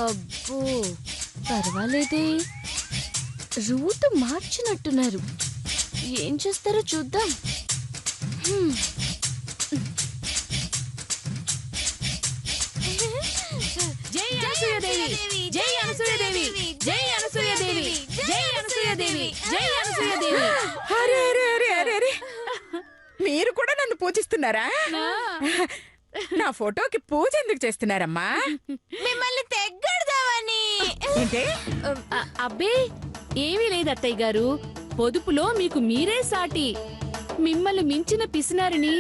అబ్బో పర్వాలేదే, రూట్ మార్చినట్టున్నారు. ఏం చేస్తారో చూద్దాం. జై అనసూయదేవి, జై అనసూయదేవి, జై అనసూయదేవి, జై అనసూయదేవి, జై అనసూయదేవి. అరే అరే అరే అరే అరే, మీరు కూడా నన్ను పూజిస్తున్నారా? నా ఫోటోకి పూజ ఎందుకు చేస్తున్నారమ్మా? మిమ్మల్ని తెగ్గడదామని. ఏంటే? అబ్బే ఏమీ లేదు అత్తయ్య గారు, పొదుపులో మీకు మీరే సాటి. మిమ్మల్ని మించిన పిసినారిని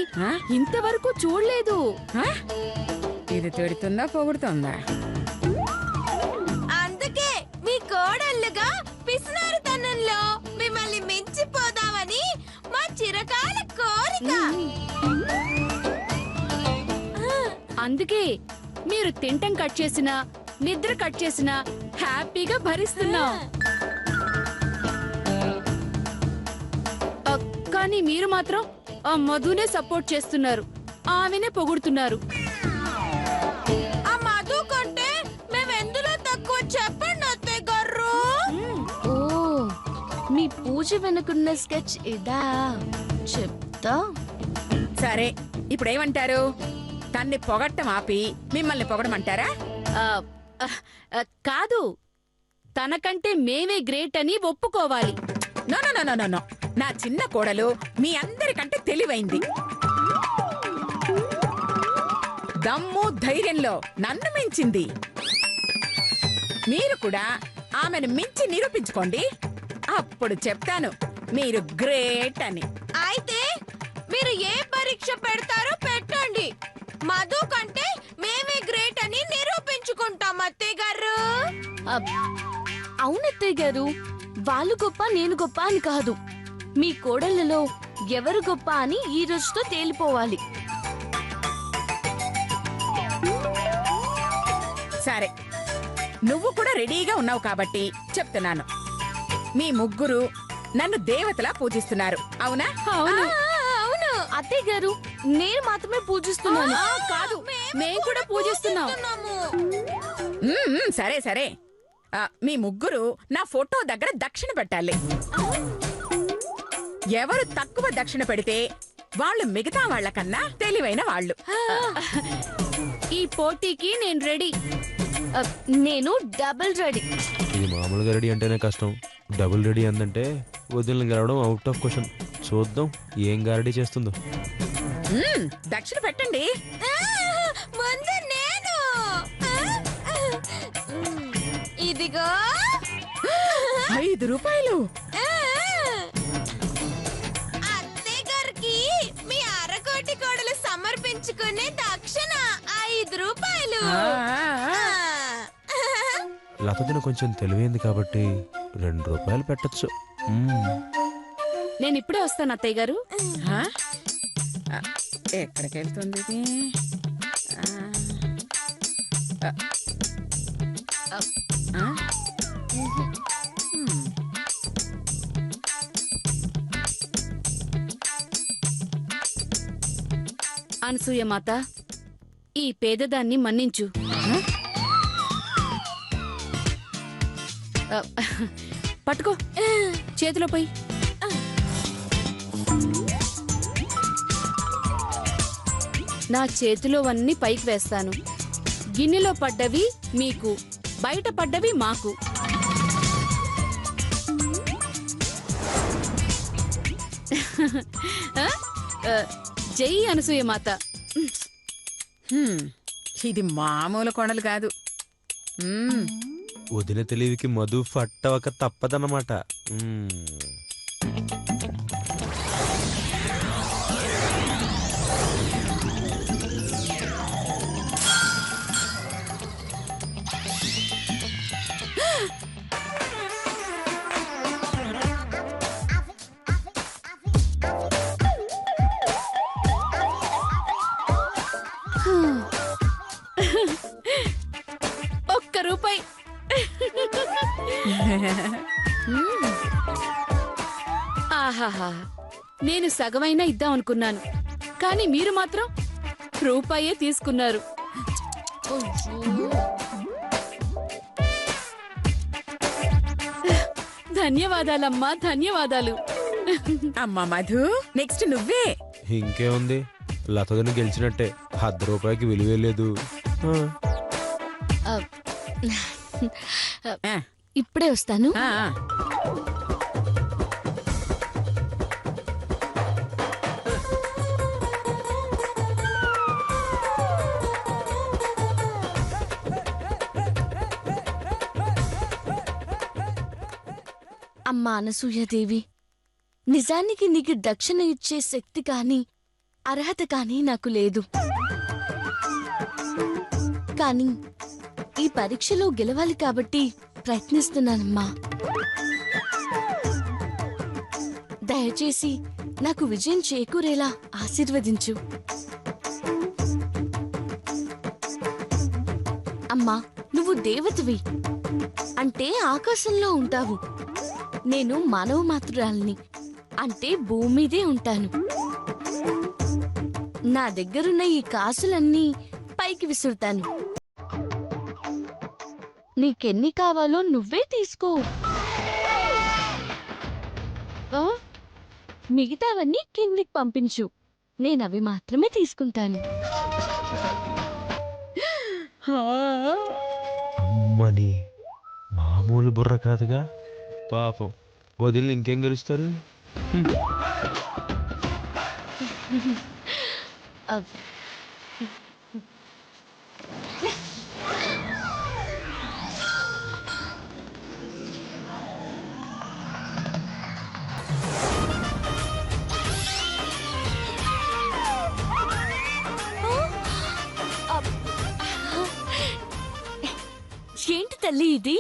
ఇంతవరకు చూడలేదు. ఇది తిడుతుందా పొగుడుతుందా? అందుకే మీ కోడళ్ళుగా పిసినారితనంలో మిమ్మల్ని మించిపోదామని మా చిరకాల కోరిక. అందుకే మీరు తింటం కట్ చేసినా, నిద్ర కట్ చేసినా హ్యాపీగా భరిస్తున్నాం. కానీ మీరు మాత్రం ఆ మధునే సపోర్ట్ చేస్తున్నారు, ఆమెనే పొగుడుతున్నారు. ఆ మధు కంటే మేమెందులో తక్కువ చెప్పండి అత్తయ్య గారు. ఓ, మీ పూజ వెనుకున్న స్కెచ్ ఇదా? చెప్తా. సరే, ఇప్పుడేమంటారు? తన్ని పొగట్టం ఆపి మిమ్మల్ని పొగడమంటారా? కాదు, తనకంటే మేమే గ్రేట్ అని ఒప్పుకోవాలి. No no no no no, నా చిన్న కోడలు మీ అందరికంటే తెలివైంది. దమ్ము ధైర్యంలో నన్ను మించింది. మీరు కూడా ఆమెను మించి నిరూపించుకోండి, అప్పుడు చెప్తాను మీరు గ్రేట్ అని. అయితే మీరు ఏ పరీక్ష పెడతారో పెట్టండి, మధు కంటే మేమే గ్రేట్ అని నిరూపించుకుంటాం అత్తయ్య గారు. అవును అత్తయ్య గారు, వాళ్ళు గొప్ప నేను గొప్ప అని కాదు, మీ కోడళ్ళలో ఎవరు గొప్ప అని ఈ రోజుతో తేలిపోవాలి. సరే, నువ్వు కూడా రెడీగా ఉన్నావు కాబట్టి చెప్తున్నాను. మీ ముగ్గురు నన్ను దేవతలా పూజిస్తున్నారు, అవునా? అవును. అవును అత్తయ్య గారు, నేను మాత్రమే పూజిస్తున్నాను. కాదు, మేము కూడా పూజిస్తున్నాం. సరే సరే, మీ ముగ్గురు నా ఫోటో దగ్గర దక్షిణ పెట్టాలి. ఎవరు తక్కువ దక్షిణ పెడితే వాళ్ళు మిగతా వాళ్ళకన్నా తెలివైన వాళ్ళు. ఈ పోటీకి నేను రెడీ. నేను డబుల్ రెడీ. ఇది మామూలుగా రెడీ అంటేనే కష్టం, డబుల్ రెడీ అందంటే వదిలిన గెలవడం అవుట్ ఆఫ్ క్వశ్చన్. చూద్దాం ఏం గారడీ చేస్తుందో. దక్షిణ పెట్టండి. ముందు నేను. ఇదిగో 5 రూపాయలు. అత్తయ్య గారికి మీ అరకోటి కోడలు సమర్పించుకునే దక్షిణ 5 రూపాయలు. లతదిన కొంచెం తెలివైంది కాబట్టి 2 రూపాయలు పెట్టచ్చు. నేను ఇప్పుడే వస్తాను అత్తయ్య గారు. ఎక్కడికి వెళ్తుంది ఇది? అనసూయ మాత, ఈ పేదదాన్ని మన్నించు. పట్టుకో, చేతిలో పోయి. నా చేతిలోవన్నీ పైకి వేస్తాను. గిన్నెలో పడ్డవి మీకు, బయట పడ్డవి మాకు. జై అనసూయ మాత. ఇది మామూలు కొనలు కాదు. వదిన తెలివికి మధు ఫట్టవక తప్పదన్నమాట. ఒక్క రూపాయి. ఆహాహా, నేను సగమైనా ఇద్దాం అనుకున్నాను, కానీ మీరు మాత్రం రూపాయే తీసుకున్నారు. ధన్యవాదాలమ్మా, ధన్యవాదాలు. అమ్మా మధు, నెక్స్ట్ నువ్వే. ఇంకేముంది, లతదని గెలిచినట్టే. ₹10 విలువే లేదు. ఆ, ఇప్పుడే వస్తాను. ఆ, ఆ. అమ్మా అనసూయదేవి, నిజానికి నీకు దక్షిణ ఇచ్చే శక్తి కాని అర్హత కాని నాకు లేదు. కాని ఈ పరీక్షలో గెలవాలి కాబట్టి ప్రయత్నిస్తున్నానమ్మా. దయచేసి నాకు విజయం చేకూరేలా ఆశీర్వదించు. అమ్మా, నువ్వు దేవతవి అంటే ఆకాశంలో ఉంటావు. నేను మానవ మాతృరాల్ని అంటే భూమి మీదే ఉంటాను. నా దగ్గరున్న ఈ కాసులన్నీ పైకి విసురుతాను. నీకెన్ని కావాలో నువ్వే తీసుకో. ఆ? మిగతావన్నీ కిందికి పంపించు. నేనవి మాత్రమే తీసుకుంటాను. అమ్మని మామూలు బుర్ర కాదుగా. పాపం వదిలి ఇంకేం గెలుస్తారు. ఏంటి తల్లి ఇది?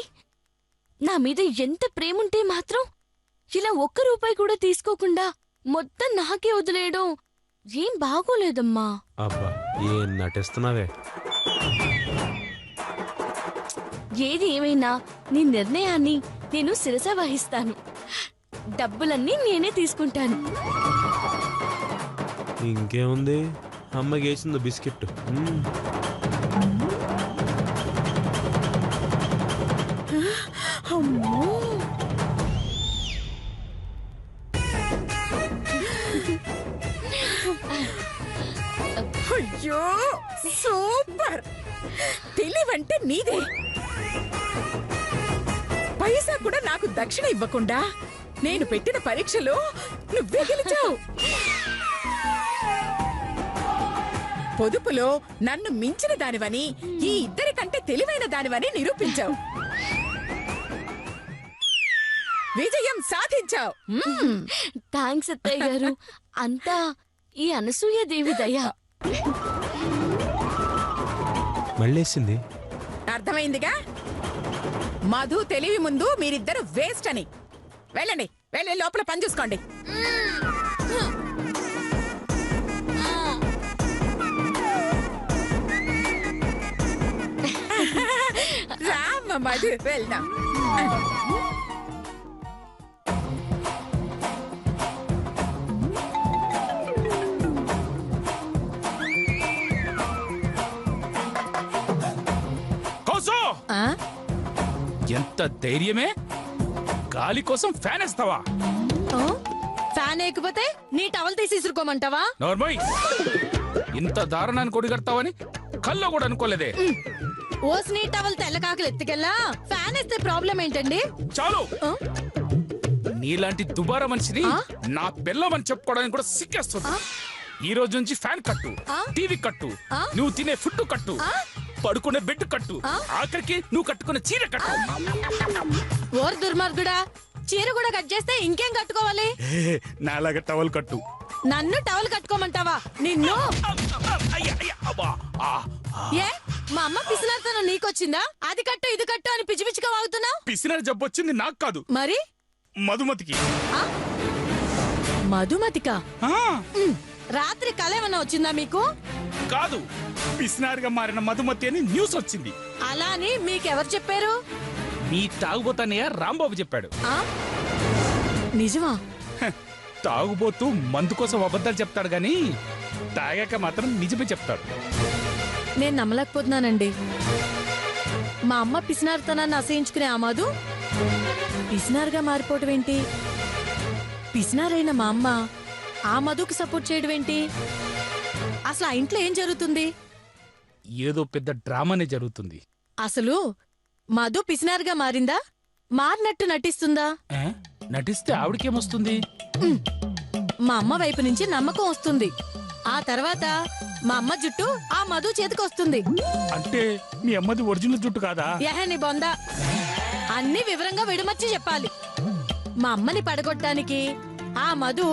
నా మీద ఎంత ప్రేముంటే మాత్రం ఇలా ₹1 కూడా తీసుకోకుండా మొత్తం నాకే వదిలేయడం ఏం బాగోలేదమ్మా. అబ్బా, ఏం నటిస్తున్నావే. ఏది ఏమైనా నీ నిర్ణయాన్ని నేను శిరస వహిస్తాను. డబ్బులన్నీ నేనే తీసుకుంటాను. ఇంకేముంది, అమ్మకి వేసింది బిస్కెట్. అమ్మో, అయ్యో సూపర్. తెలివంటే నీదే. పైసా కూడా నాకు దక్షిణ ఇవ్వకుండా నేను పెట్టిన పరీక్షలో నువ్వే గెలిచావు. పొదుపులో నన్ను మించిన దానివని, ఈ ఇద్దరికంటే తెలివైన దానివని నిరూపించావు. విజయం సాధించావు. థ్యాంక్స్ అత్తయ్య గారు. అంతా ఈ అనసూయదేవి దయ. మళ్ళేసింది. అర్థమైందిగా. మధు తెలివి ముందు మీరిద్దరు వేస్ట్ అని. వెళ్ళండి, వెళ్ళి లోపల పని చూసుకోండి. రామ్మ మధు, వెళ్దాం. ఆ? ఎంత ధైర్యమే! గాలి కోసం ఫ్యాన్ వేస్తావా? ఫ్యాన్ ఎక్కిపోతే నీ టవల్ తీసి ఇసురుకోమంటావా? నోర్మోయ్, ఇంత దారుణాన్ని కొడిగడతావని కల్లో కూడా అనుకోలేదే. ఓస్ నీ టవల్ తెల్లకాకులు ఎత్తుకెళ్ళా. ఫ్యాన్ వేస్తే ప్రాబ్లం ఏంటండి? చాలు. నీలాంటి దుబారా మనిషిని నా పిల్లమని చెప్పుకోవడానికి కూడా సిగ్గేస్తుంది. ఈ రోజు నుంచి ఫ్యాన్ కట్టు, టీవీ కట్టు, నువ్వు తినే ఫుడ్ కట్టు, పడుకునే బెడ్ కట్టు, ఆఖరికి నువ్వు కట్టుకునే చీర కట్టు. ఓర్ దుర్మార్గుడా, చీర కూడా కట్ చేస్తే ఇంకేం కట్టుకోవాలి? నాలాగా టవల్ కట్టు. నన్ను టవల్ కట్టుకోమంటావా? నిన్ను ఏ మా అమ్మ పిసినారుతనం నీకొచ్చిందా? అది కట్టు ఇది కట్టు అని పిచ్చి పిచ్చిగా వాగుతున్నావు. పిసినారు జబ్బు వచ్చింది నాకు కాదు, మరి మధుమతికి. మధుమతిక? రాత్రి కల ఏమన్నా వచ్చిందా మీకు? కాదు, పిసినారిగా మారిన మధుమతి అని న్యూస్ వచ్చింది. అలా అని మీకెవరు చెప్పారు? నీ తాగుబోతానయ్య రాంబాబు చెప్పాడు. ఆ? నిజమా? తాగుబోతూ మందు కోసం అబద్ధాలు చెప్తాడు గాని తాగాక మాత్రం నిజమే చెప్తాడు. నేను నమ్మలేకపోతున్నానండి. మా అమ్మ పిసినారితనాన్ని అసహించుకునే ఆ మధు పిసినారుగా మారిపోవటం ఏంటి? పిసినారైన మా అమ్మ ఆ మధుకి సపోర్ట్ చేయడం ఏంటి? అసలు ఆ ఇంట్లో ఏం జరుగుతుంది? ఏదో పెద్ద డ్రామానే జరుగుతుంది. అసలు మధు పిసినారుగా మారిందా, మారినట్టు నటిస్తుందా? ఆ? నటిస్తే ఆవిడకేమొస్తుంది? మా అమ్మ వైపు నుంచి నమ్మకం వస్తుంది. ఆ తర్వాత మా అమ్మ జుట్టు ఆ మధు చేతికొస్తుంది. అంటే మీ అమ్మది ఒరిజినల్ జుట్టు కాదా? నీ బొంద అన్ని వివరంగా విడమర్చి చెప్పాలి. మా అమ్మని పడగొట్టడానికి ఆ మధు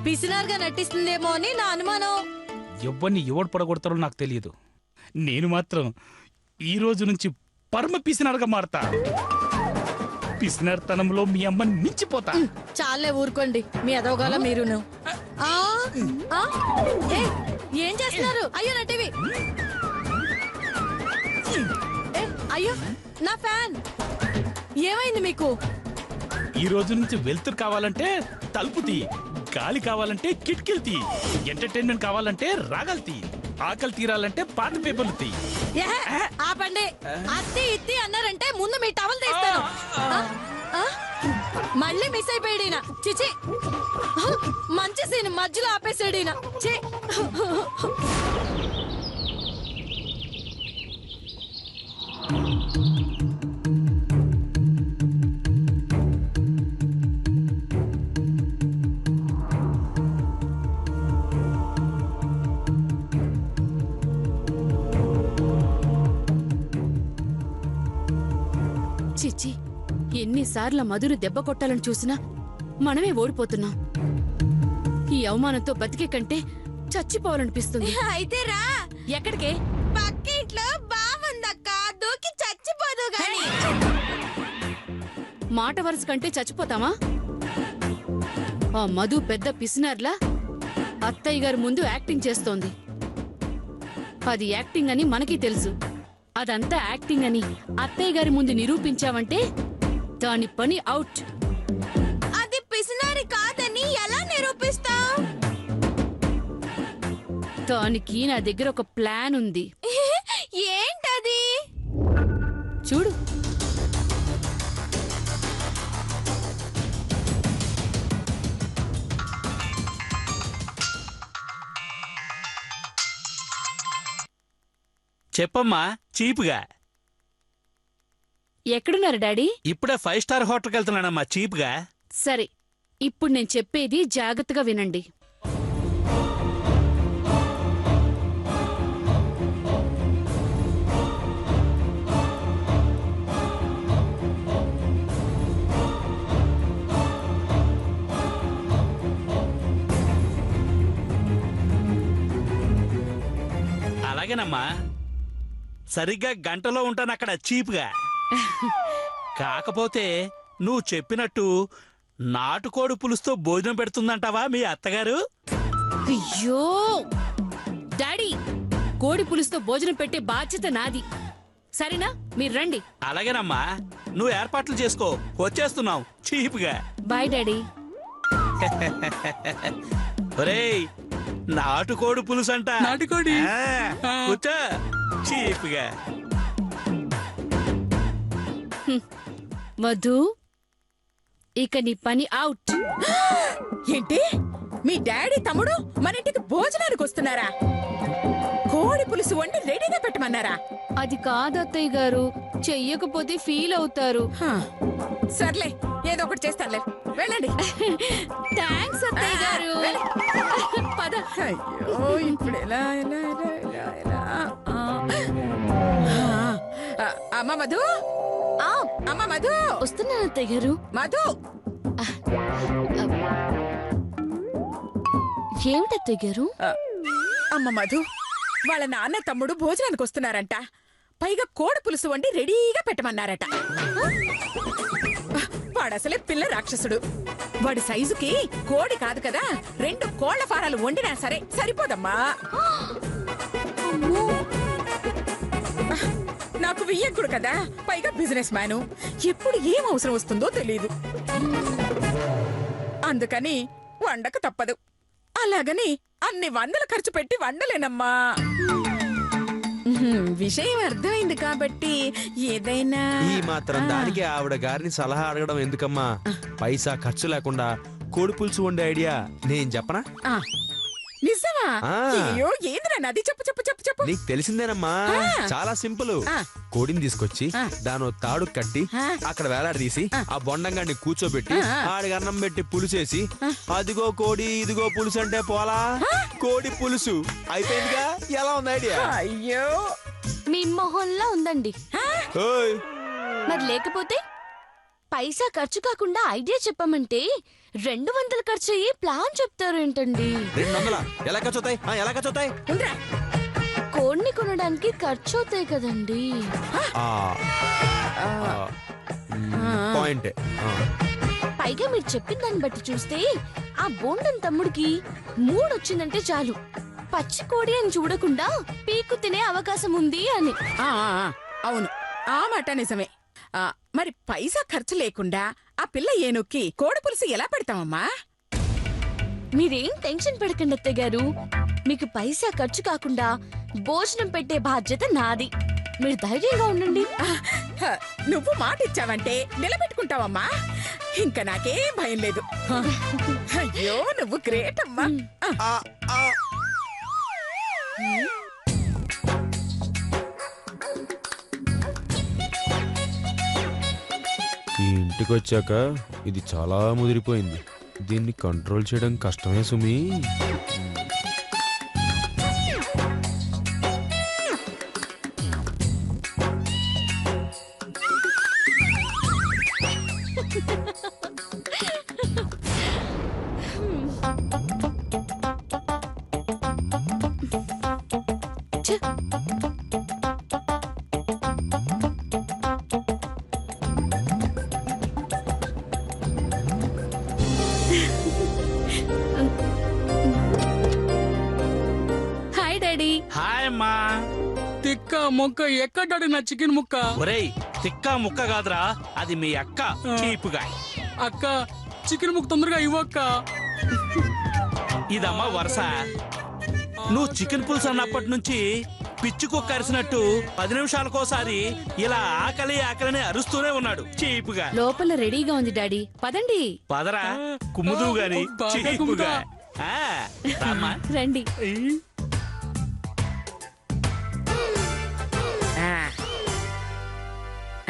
పిసినారుగా నటిస్తుందేమో అని నా అనుమానం. ఎవరిని ఎవడు పడగొడతారో నాకు తెలియదు. నేను మాత్రం ఈ రోజు నుంచి పరమ పిసినారుగా మారతా. పిసినార్తనంలో మీ అమ్మని మించిపోతా. చాలే ఊరుకోండి, మీ ఎదవగాల మీరును. ఆ? ఆ? ఏయ్, ఏం చేస్తున్నారు? అయ్యో నా టీవీ! అయ్యో నా ఫ్యాన్! ఏమైంది మీకు? ఈ రోజు నుంచి వెలుతురు కావాలంటే తలుపు తీ, గాలి కావాలంటే కిటికీలు తీ, ఎంటర్టైన్మెంట్ కావాలంటే రాగాలు తీ, ఆకలి తీరాలంటే పాత పేపర్లు తీ. ఆపండి. అత్తి ఇత్తి అన్నారంటే ముందు మీ టవల్ తీస్తాను. ఆ? మళ్ళీ మిస్ అయిపోయాడు. చిచి, మంచి సీన్ మధ్యలో ఆపేసాడు. చి చిచ్చి, ఎన్నిసార్లు మధును దెబ్బ కొట్టాలని చూసినా మనమే ఓడిపోతున్నాం. ఈ అవమానంతో బతికే కంటే చచ్చిపోవాలనిపిస్తుంది. అయితే రా. ఎక్కడికే? పక్కింట్లో బాగుందక్క, దూకి చచ్చిపోదు గాని. మాట వరుస కంటే చచ్చిపోతామా? ఆ మధు పెద్ద పిసినార్లా అత్తయ్య గారి ముందు యాక్టింగ్ చేస్తోంది. అది యాక్టింగ్ అని మనకి తెలుసు. అదంతా యాక్టింగ్ అని అత్తయ్య గారి ముందు నిరూపించావంటే దాని పని అవుట్. అది పిసినారి కాదని ఎలా నిరూపిస్తావ్? దానికి నా దగ్గర ఒక ప్లాన్ ఉంది. ఏంటది? చూడు. చెప్పమ్మా చీపుగా. ఎక్కడున్నారు డాడీ? ఇప్పుడే 5 స్టార్ హోటల్కి వెళ్తున్నానమ్మా చీప్గా. సరే, ఇప్పుడు నేను చెప్పేది జాగ్రత్తగా వినండి. అలాగేనమ్మా, సరిగ్గా గంటలో ఉంటాను అక్కడ చీప్గా. కాకపోతే నువ్వు చెప్పినట్టు నాటుకోడి పులుసుతో భోజనం పెడుతుందంటావా మీ అత్తగారు? అయ్యో డాడీ, కోడి పులుసుతో భోజనం పెట్టే బాధ్యత నాది. సరేనా? మీరు రండి. అలాగేనమ్మా, నువ్వు ఏర్పాట్లు చేసుకో, వచ్చేస్తున్నావు చీప్గా. Bye daddy. ఒరేయ్, నాటుకోడి పులుసు అంట. నాటుకోడి? కూర్చో చీప్గా. మధు, ఇక నీ పని అవుట్. ఏంటి? మీ డాడీ తమ్ముడు మన ఇంటికి భోజనానికి వస్తున్నారా? కోడి పులుసు వండి రెడీగా పెట్టమన్నారా? అది కాదు అత్తయ్య గారు, చెయ్యకపోతే ఫీల్ అవుతారు. హా, సర్లే, ఏదో ఒకటి చేస్తానులే, వెళ్ళండి. థ్యాంక్స్ అత్తయ్య గారు. పద. అయ్యో, ఇప్పుడు ఎలా ఎలా ఎలా ఎలా ఎలా? అమ్మ మధు, అమ్మ మధు, వస్తున్నాను అత్తయ్య గారు. మధు. ఏమిటి అత్తయ్య గారు? అమ్మ మధు, వాళ్ళ నాన్న తమ్ముడు భోజనానికి వస్తున్నారంట. పైగా కోడి పులుసు వండి రెడీగా పెట్టమన్నారట. వాడసలే పిల్ల రాక్షసుడు. వాడి సైజుకి కోడి కాదు కదా, 2 కోళ్ల ఫారాలు వండినా సరే సరిపోదమ్మా. నాకు వియ్యంకుడు కదా, పైగా బిజినెస్ మ్యాను. ఎప్పుడు ఏం అవసరం వస్తుందో తెలియదు. అందుకని వండక తప్పదు. అలాగని అన్ని వందలు ఖర్చు పెట్టి వండలేనమ్మా. విషయం అర్థమైంది కాబట్టి ఏదైనా ఈ మాత్రం దానికి ఆవిడ గారిని సలహా అడగడం ఎందుకమ్మా? పైసా ఖర్చు లేకుండా కోడి పులుసు వండే ఐడియా నేను చెప్పనా? ఆ, నిజమా? ఆ. అయ్యో ఏందిరా నది, చెప్పు చెప్పు చెప్పు చెప్పు. నీకు తెలిసిందేనమ్మా, చాలా సింపుల్. ఆ. కోడిని తీసుకొచ్చి ఆ. దాని తాడు కట్టి ఆ. అక్కడ వేలాడదీసి ఆ బొండంగాన్ని కూర్చోబెట్టి ఆ. ఆడికి అన్నం పెట్టి పులుసేసి అదిగో కోడి ఇదిగో పులుసు అంటే పోలా కోడి పులుసు అయిపోయిందిగా. ఎలా ఉంది ఐడియా? అయ్యో మీ మొహంలా ఉందండి. ఓయ్ మరి లేకపోతే పైసా ఖర్చు కాకుండా ఐడియా చెప్పమంటే 200 ఖర్చు అయ్యి ప్లాన్ చెప్తారేంటండి? 200 ఎలా ఖర్చు అవుతాయి? ఎలా ఖర్చు అవుతాయి? ఉండ్రా. కోడిని కొనడానికి ఖర్చు అవుతాయి కదండి. పాయింటే. పైగా మీరు చెప్పిన దాన్ని బట్టి చూస్తే ఆ బోండన్ తమ్ముడికి మూడొచ్చిందంటే చాలు, పచ్చి కోడి అని చూడకుండా పీకు తినే అవకాశం ఉంది అని. అవును, ఆ మాట నిజమే. మరి పైసా ఖర్చు లేకుండా ఆ పిల్ల ఏనుక్కి కోడి పులుసు ఎలా పెడతామమ్మా? మీరేం టెన్షన్ పడకండి అత్తయ్య గారు. మీకు పైసా ఖర్చు కాకుండా భోజనం పెట్టే బాధ్యత నాది. మీరు ధైర్యంగా ఉండండి. నువ్వు మాట ఇచ్చావంటే నిలబెట్టుకుంటావమ్మా. ఇంకా నాకేం భయం లేదు. అయ్యో నువ్వు గ్రేట్ అమ్మా. ఈ ఇంటికి వచ్చాక ఇది చాలా ముదిరిపోయింది. దీన్ని కంట్రోల్ చేయడం కష్టమే సుమి. Hi daddy. హాయ్ అమ్మా. తిక్క మొక్క ఎక్కడాడు నా చికెన్ ముక్క. ఒరేయ్ తిక్క ముక్క కాదురా, అది మీ అక్క చీపుగా. అక్క చికెన్ ముక్క తొందరగా ఇవ్వక్క. ఇదమ్మా వరుస. నువ్వు చికెన్ పులుసు అన్నప్పటి నుంచి పిచ్చి కుక్క అరిసినట్టు 10 నిమిషాలకోసారి ఇలా ఆకలి ఆకలిని అరుస్తూనే ఉన్నాడు చీపుగా. లోపల రెడీగా ఉంది డాడీ, పదండి. పదరా కుమ్ముదువు గాని బాగా చీపుగా. ఆ, రామ్మా. రండి.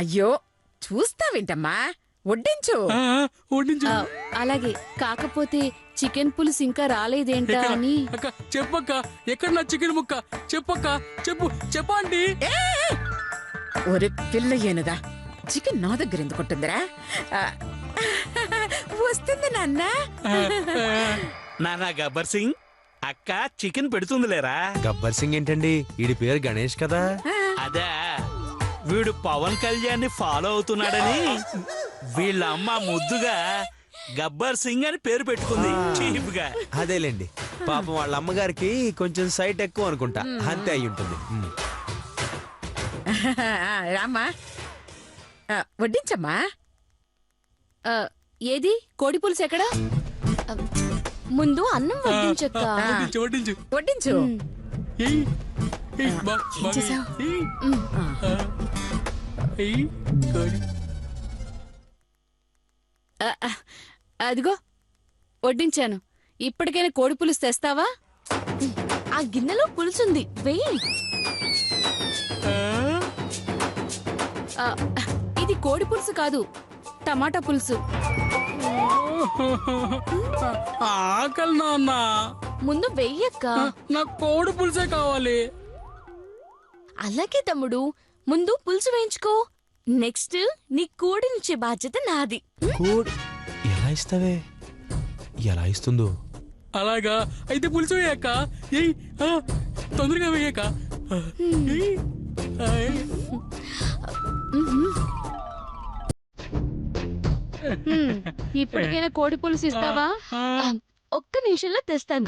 అయ్యో చూస్తావేంటమ్మా, వడ్డించు. వడ్డించు. ఆ, అలాగే. కాకపోతే చికెన్ పులుసు ఇంకా రాలేదేంటా అని. అక్క చెప్పక్క, ఎక్కడ నా చికెన్ ముక్క? చెప్పక్క, చెప్పు చెప్పండి. ఒరే పిల్ల ఏనుగా, చికెన్ నా దగ్గర ఎందుకుంటుందిరా? వస్తుంది నాన్న. నానా గబ్బర్ సింగ్, అక్క చికెన్ పెడుతుందిలేరా. గబ్బర్ సింగ్ ఏంటండి? వీడి పేరు గణేష్ కదా. అదే వీడు పవన్ కళ్యాణ్ ని ఫాలో అవుతున్నాడని వీళ్ళ అమ్మ ముద్దుగా గబ్బర్ సింగ్ అని పేరు పెట్టుకుంది చీపుగా. అదేలేండి, పాపం వాళ్ళ అమ్మగారికి కొంచెం సైట్ ఎక్కువ అనుకుంటా, అంతే అయి ఉంటుంది. రామ్మా, వడ్డించమ్మా. ఆ, ఏది కోడి పులుసు ఎక్కడా? ముందు అన్నం వడ్డించక్క. వడ్డించు వడ్డించు. వడ్డించు. ఏయ్, ఏయ్, ఏం చేసావ్? ఏయ్. ఏయ్, కోడి. ఆ, ఆ, అదిగో వడ్డించాను. ఇప్పటికైనా కోడి పులుసు తెస్తావా? ఆ గిన్నెలో పులుసుంది, వెయ్యి. ఆ, ఇది కోడి పులుసు కాదు, టమాటా పులుసు. ఆకలి నాన్న. ముందు వెయ్యక్క. నాకు కోడి పులుసే కావాలి. అలాగే తమ్ముడు, ముందు పులుసు వేయించుకో. నెక్స్ట్ నీ కోడినిచ్చే బాధ్యత నాది. కోడి ఎలా ఇస్తావే? ఎలా ఇస్తుందో? అలాగా అయితే పులుసు వేయక్క. ఏయ్, తొందరగా వేయక్క. ఏయ్, ఏయ్. ఇప్పటికైనా కోడి పులుసు ఇస్తావా? ఒక్క నిమిషంలో తెస్తాను.